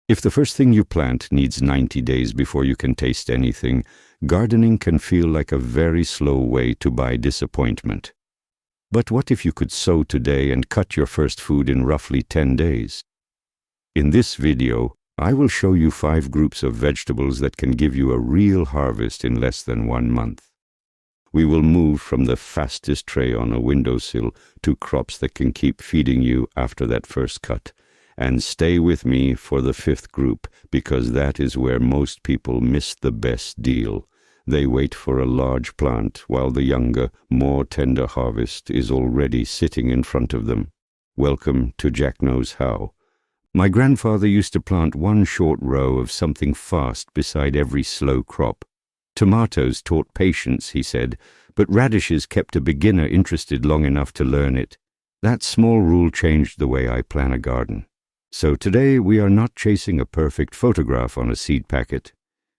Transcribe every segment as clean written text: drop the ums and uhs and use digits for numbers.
If the first thing you plant needs 90 days before you can taste anything, gardening can feel like a very slow way to buy disappointment. But what if you could sow today and cut your first food in roughly 10 days? In this video, I will show you 5 groups of vegetables that can give you a real harvest in less than 1 month. We will move from the fastest tray on a windowsill to crops that can keep feeding you after that first cut. And stay with me for the 5th group, because that is where most people miss the best deal. They wait for a large plant while the younger, more tender harvest is already sitting in front of them. Welcome to Jack Knows How. My grandfather used to plant one short row of something fast beside every slow crop. Tomatoes taught patience, he said, but radishes kept a beginner interested long enough to learn it. That small rule changed the way I plan a garden. So today we are not chasing a perfect photograph on a seed packet.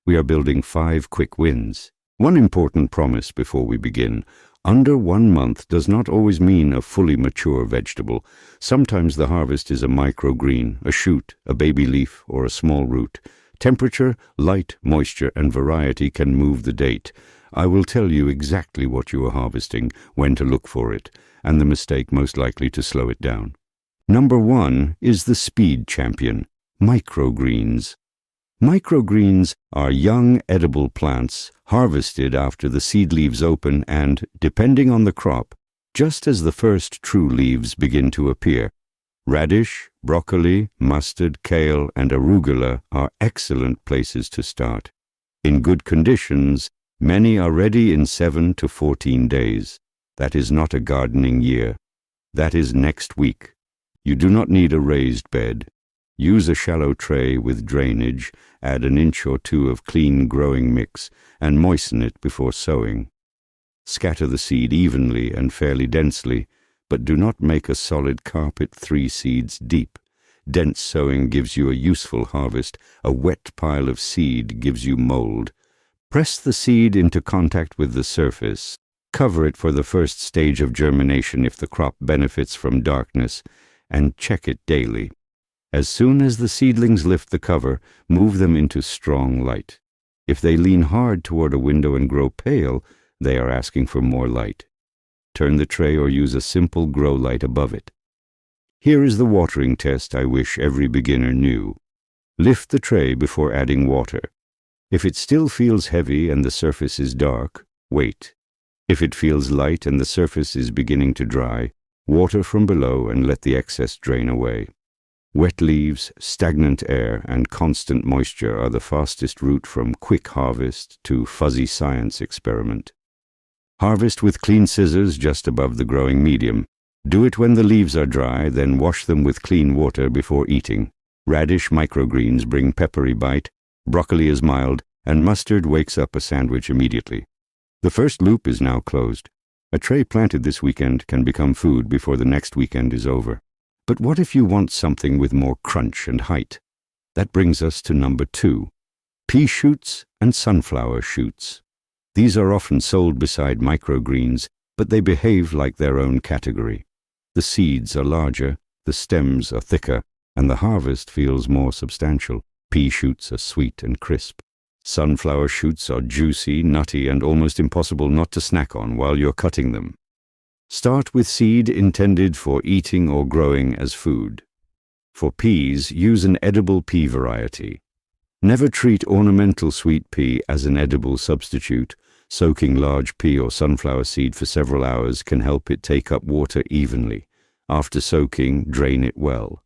We are building 5 quick wins. One important promise before we begin: under 1 month does not always mean a fully mature vegetable. Sometimes the harvest is a microgreen, a shoot, a baby leaf, or a small root. Temperature, light, moisture, and variety can move the date. I will tell you exactly what you are harvesting, when to look for it, and the mistake most likely to slow it down. Number 1 is the speed champion, microgreens. Microgreens are young edible plants harvested after the seed leaves open and, depending on the crop, just as the first true leaves begin to appear. Radish, broccoli, mustard, kale, and arugula are excellent places to start. In good conditions, many are ready in 7 to 14 days. That is not a gardening year. That is next week. You do not need a raised bed. Use a shallow tray with drainage, add an inch or 2 of clean growing mix, and moisten it before sowing. Scatter the seed evenly and fairly densely, but do not make a solid carpet 3 seeds deep. Dense sowing gives you a useful harvest. A wet pile of seed gives you mold. Press the seed into contact with the surface. Cover it for the first stage of germination if the crop benefits from darkness, and check it daily. As soon as the seedlings lift the cover, move them into strong light. If they lean hard toward a window and grow pale, they are asking for more light. Turn the tray or use a simple grow light above it. Here is the watering test I wish every beginner knew. Lift the tray before adding water. If it still feels heavy and the surface is dark, wait. If it feels light and the surface is beginning to dry, water from below and let the excess drain away. Wet leaves, stagnant air, and constant moisture are the fastest route from quick harvest to fuzzy science experiment. Harvest with clean scissors just above the growing medium. Do it when the leaves are dry, then wash them with clean water before eating. Radish microgreens bring peppery bite, broccoli is mild, and mustard wakes up a sandwich immediately. The first loop is now closed. A tray planted this weekend can become food before the next weekend is over. But what if you want something with more crunch and height? That brings us to number 2, pea shoots and sunflower shoots. These are often sold beside microgreens, but they behave like their own category. The seeds are larger, the stems are thicker, and the harvest feels more substantial. Pea shoots are sweet and crisp. Sunflower shoots are juicy, nutty, and almost impossible not to snack on while you're cutting them. Start with seed intended for eating or growing as food. For peas, use an edible pea variety. Never treat ornamental sweet pea as an edible substitute. Soaking large pea or sunflower seed for several hours can help it take up water evenly. After soaking, drain it well.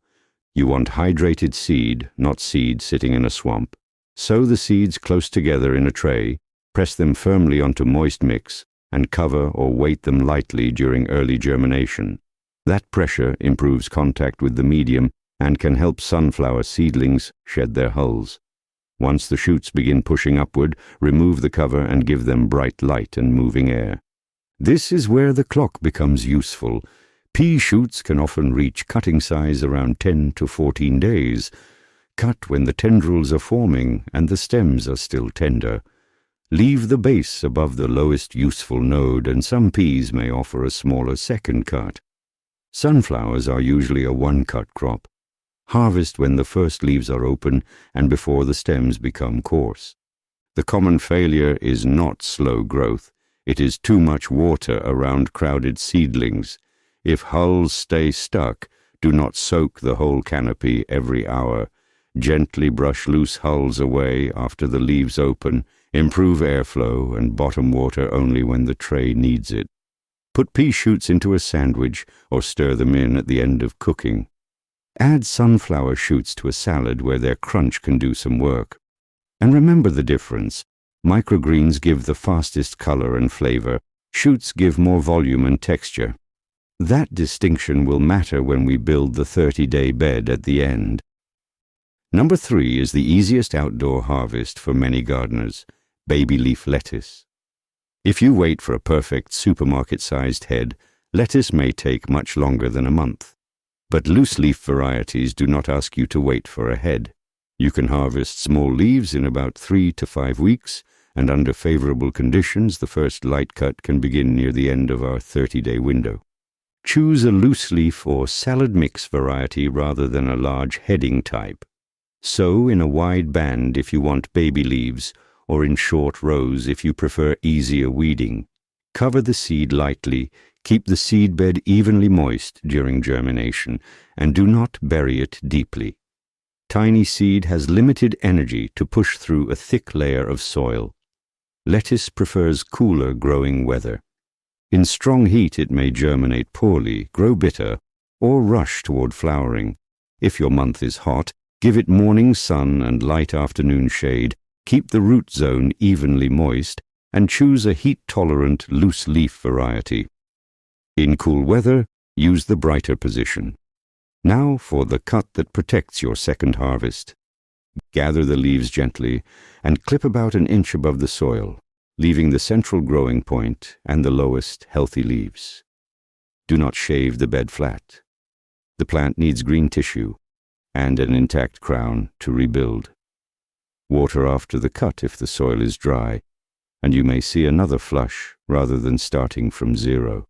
You want hydrated seed, not seed sitting in a swamp. Sow the seeds close together in a tray, press them firmly onto moist mix, and cover or weight them lightly during early germination. That pressure improves contact with the medium and can help sunflower seedlings shed their hulls. Once the shoots begin pushing upward, remove the cover and give them bright light and moving air. This is where the clock becomes useful. Pea shoots can often reach cutting size around 10 to 14 days. Cut when the tendrils are forming and the stems are still tender. Leave the base above the lowest useful node, and some peas may offer a smaller second cut. Sunflowers are usually a one-cut crop. Harvest when the first leaves are open and before the stems become coarse. The common failure is not slow growth. It is too much water around crowded seedlings. If hulls stay stuck, do not soak the whole canopy every hour. Gently brush loose hulls away after the leaves open. Improve airflow and bottom water only when the tray needs it. Put pea shoots into a sandwich or stir them in at the end of cooking. Add sunflower shoots to a salad where their crunch can do some work. And remember the difference. Microgreens give the fastest color and flavor. Shoots give more volume and texture. That distinction will matter when we build the 30-day bed at the end. Number 3 is the easiest outdoor harvest for many gardeners, baby leaf lettuce. If you wait for a perfect supermarket-sized head, lettuce may take much longer than a month. But loose leaf varieties do not ask you to wait for a head. You can harvest small leaves in about 3 to 5 weeks, and under favorable conditions, the first light cut can begin near the end of our 30-day window. Choose a loose leaf or salad mix variety rather than a large heading type. Sow in a wide band if you want baby leaves, or in short rows if you prefer easier weeding. Cover the seed lightly, keep the seed bed evenly moist during germination, and do not bury it deeply. Tiny seed has limited energy to push through a thick layer of soil. Lettuce prefers cooler growing weather. In strong heat it may germinate poorly, grow bitter, or rush toward flowering. If your month is hot, give it morning sun and light afternoon shade, keep the root zone evenly moist, and choose a heat-tolerant loose leaf variety. In cool weather, use the brighter position. Now for the cut that protects your second harvest. Gather the leaves gently and clip about an inch above the soil, leaving the central growing point and the lowest healthy leaves. Do not shave the bed flat. The plant needs green tissue and an intact crown to rebuild. Water after the cut if the soil is dry, and you may see another flush rather than starting from zero.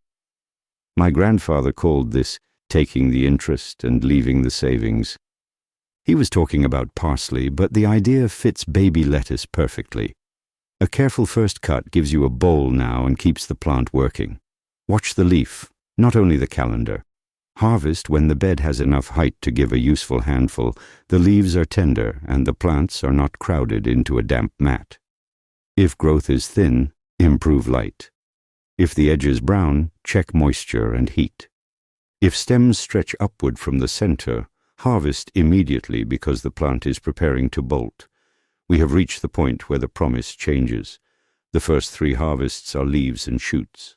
My grandfather called this taking the interest and leaving the savings. He was talking about parsley, but the idea fits baby lettuce perfectly. A careful first cut gives you a bowl now and keeps the plant working. Watch the leaf, not only the calendar. Harvest when the bed has enough height to give a useful handful, the leaves are tender and the plants are not crowded into a damp mat. If growth is thin, improve light. If the edge is brown, check moisture and heat. If stems stretch upward from the center, harvest immediately because the plant is preparing to bolt. We have reached the point where the promise changes. The first 3 harvests are leaves and shoots.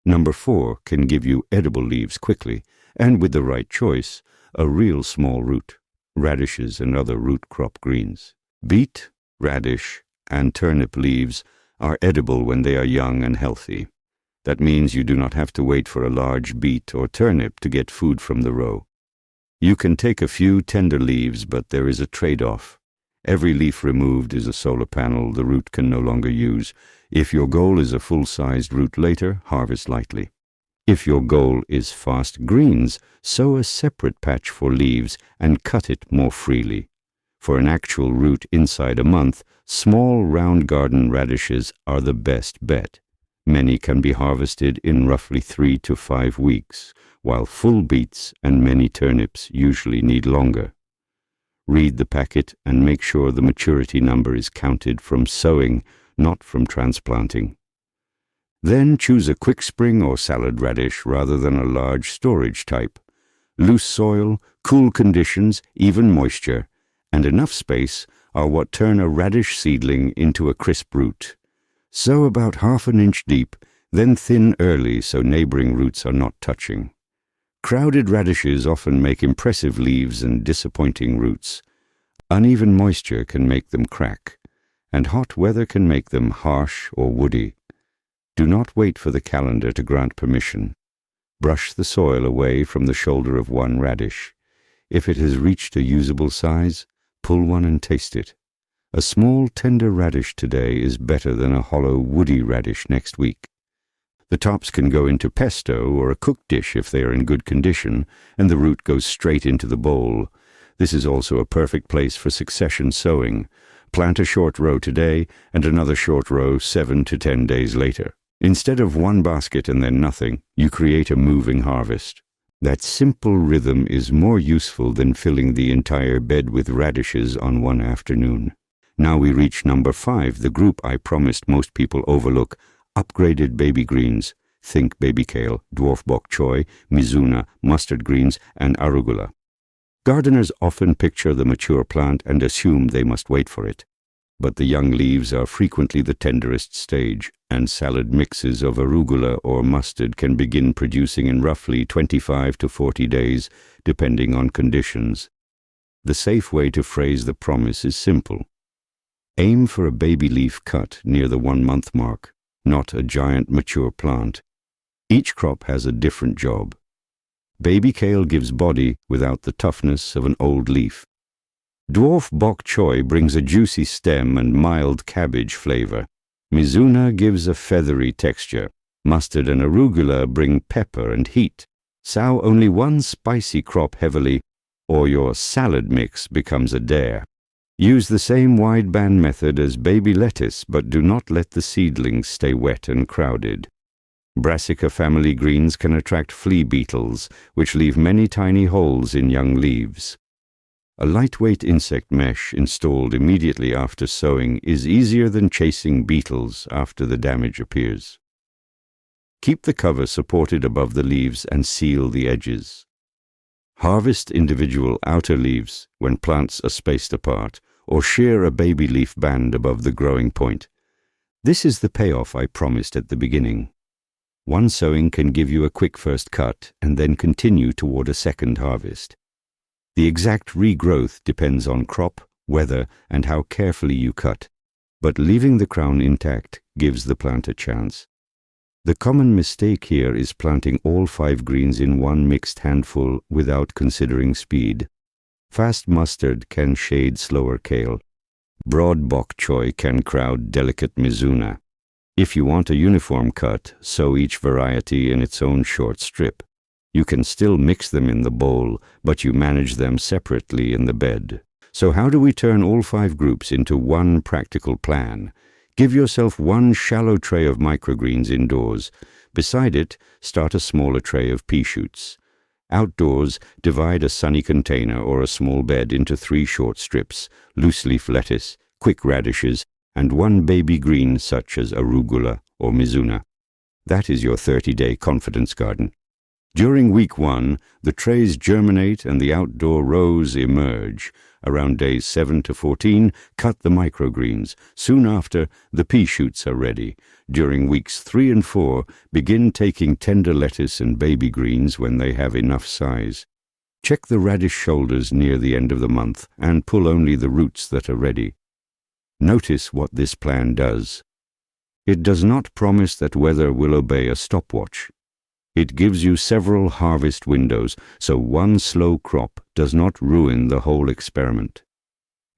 Number 4 can give you edible leaves quickly, and with the right choice, a real small root, radishes and other root crop greens. Beet, radish, and turnip leaves are edible when they are young and healthy. That means you do not have to wait for a large beet or turnip to get food from the row. You can take a few tender leaves, but there is a trade-off. Every leaf removed is a solar panel the root can no longer use. If your goal is a full-sized root later, harvest lightly. If your goal is fast greens, sow a separate patch for leaves and cut it more freely. For an actual root inside a month, small round garden radishes are the best bet. Many can be harvested in roughly 3 to 5 weeks, while full beets and many turnips usually need longer. Read the packet and make sure the maturity number is counted from sowing, not from transplanting. Then choose a quick spring or salad radish rather than a large storage type. Loose soil, cool conditions, even moisture, and enough space are what turn a radish seedling into a crisp root. Sow about ½ an inch deep, then thin early so neighboring roots are not touching. Crowded radishes often make impressive leaves and disappointing roots. Uneven moisture can make them crack, and hot weather can make them harsh or woody. Do not wait for the calendar to grant permission. Brush the soil away from the shoulder of one radish. If it has reached a usable size, pull one and taste it. A small, tender radish today is better than a hollow, woody radish next week. The tops can go into pesto or a cooked dish if they are in good condition, and the root goes straight into the bowl. This is also a perfect place for succession sowing. Plant a short row today and another short row 7 to 10 days later. Instead of one basket and then nothing, you create a moving harvest. That simple rhythm is more useful than filling the entire bed with radishes on one afternoon. Now we reach number 5, the group I promised most people overlook: upgraded baby greens. Think baby kale, dwarf bok choy, mizuna, mustard greens, and arugula. Gardeners often picture the mature plant and assume they must wait for it. But the young leaves are frequently the tenderest stage, and salad mixes of arugula or mustard can begin producing in roughly 25 to 40 days, depending on conditions. The safe way to phrase the promise is simple. Aim for a baby leaf cut near the 1-month mark, not a giant mature plant. Each crop has a different job. Baby kale gives body without the toughness of an old leaf. Dwarf bok choy brings a juicy stem and mild cabbage flavor. Mizuna gives a feathery texture. Mustard and arugula bring pepper and heat. Sow only one spicy crop heavily, or your salad mix becomes a dare. Use the same wideband method as baby lettuce, but do not let the seedlings stay wet and crowded. Brassica family greens can attract flea beetles, which leave many tiny holes in young leaves. A lightweight insect mesh installed immediately after sowing is easier than chasing beetles after the damage appears. Keep the cover supported above the leaves and seal the edges. Harvest individual outer leaves when plants are spaced apart, or shear a baby leaf band above the growing point. This is the payoff I promised at the beginning. One sowing can give you a quick first cut and then continue toward a second harvest. The exact regrowth depends on crop, weather, and how carefully you cut, but leaving the crown intact gives the plant a chance. The common mistake here is planting all 5 greens in one mixed handful without considering speed. Fast mustard can shade slower kale. Broad bok choy can crowd delicate mizuna. If you want a uniform cut, sow each variety in its own short strip. You can still mix them in the bowl, but you manage them separately in the bed. So how do we turn all 5 groups into one practical plan? Give yourself one shallow tray of microgreens indoors. Beside it, start a smaller tray of pea shoots. Outdoors, divide a sunny container or a small bed into 3 short strips: loose-leaf lettuce, quick radishes, and 1 baby green such as arugula or mizuna. That is your 30-day confidence garden. During week 1, the trays germinate and the outdoor rows emerge. Around days 7 to 14, cut the microgreens. Soon after, the pea shoots are ready. During weeks 3 and 4, begin taking tender lettuce and baby greens when they have enough size. Check the radish shoulders near the end of the month and pull only the roots that are ready. Notice what this plan does. It does not promise that weather will obey a stopwatch. It gives you several harvest windows, so one slow crop does not ruin the whole experiment.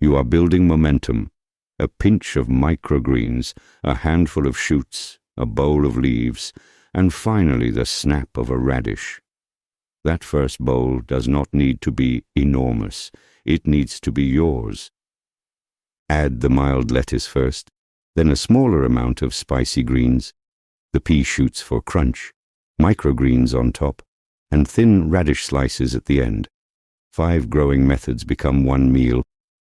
You are building momentum, a pinch of microgreens, a handful of shoots, a bowl of leaves, and finally the snap of a radish. That first bowl does not need to be enormous. It needs to be yours. Add the mild lettuce first, then a smaller amount of spicy greens, the pea shoots for crunch, microgreens on top, and thin radish slices at the end. 5 growing methods become one meal,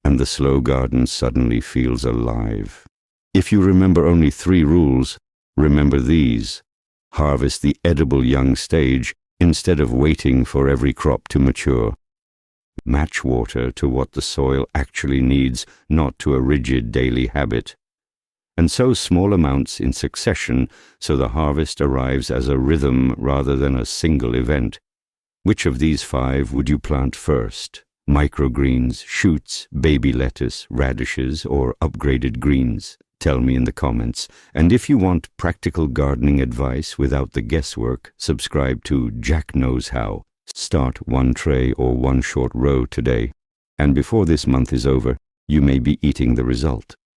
and the slow garden suddenly feels alive. If you remember only 3 rules, remember these. Harvest the edible young stage instead of waiting for every crop to mature. Match water to what the soil actually needs, not to a rigid daily habit. And sow small amounts in succession so the harvest arrives as a rhythm rather than a single event. Which of these 5 would you plant first? Microgreens, shoots, baby lettuce, radishes, or upgraded greens? Tell me in the comments. And if you want practical gardening advice without the guesswork, subscribe to Jack Knows How. Start 1 tray or 1 short row today, and before this month is over, you may be eating the result.